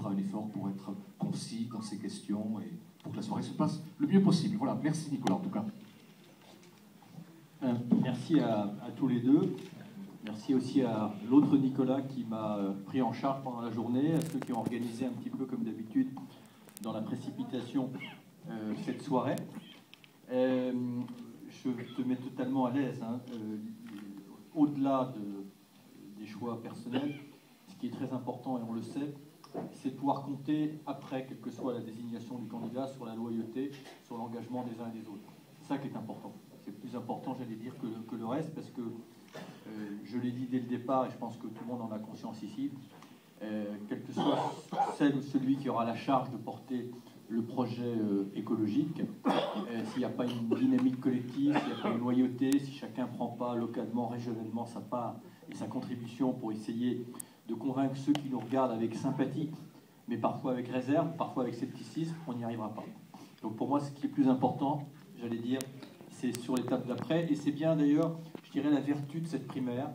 fera un effort pour être concis dans ses questions et pour que la soirée se passe le mieux possible. Voilà, merci Nicolas en tout cas. Merci à tous les deux. Merci aussi à l'autre Nicolas qui m'a pris en charge pendant la journée, à ceux qui ont organisé un petit peu comme d'habitude dans la précipitation cette soirée. Je te mets totalement à l'aise, hein, au-delà des choix personnels, ce qui est très important et on le sait, c'est de pouvoir compter après, quelle que soit la désignation du candidat, sur la loyauté, sur l'engagement des uns et des autres. C'est ça qui est important. C'est plus important, j'allais dire, que le reste, parce que je l'ai dit dès le départ, et je pense que tout le monde en a conscience ici, quel que soit celle ou celui qui aura la charge de porter le projet écologique, s'il n'y a pas une dynamique collective, s'il n'y a pas une loyauté, si chacun ne prend pas localement, régionalement sa part et sa contribution pour essayer de convaincre ceux qui nous regardent avec sympathie, mais parfois avec réserve, parfois avec scepticisme, on n'y arrivera pas. Donc pour moi, ce qui est plus important, j'allais dire, c'est sur l'étape d'après, et c'est bien d'ailleurs, je dirais, la vertu de cette primaire,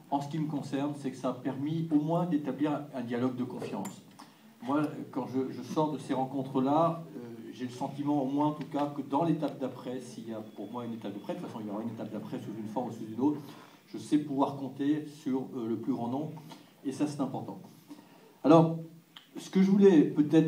en ce qui me concerne, c'est que ça a permis au moins d'établir un dialogue de confiance. Moi, quand je sors de ces rencontres-là, j'ai le sentiment, au moins en tout cas, que dans l'étape d'après, s'il y a pour moi une étape d'après, de toute façon il y aura une étape d'après sous une forme ou sous une autre, je sais pouvoir compter sur le plus grand nombre, et ça c'est important. Alors, ce que je voulais peut-être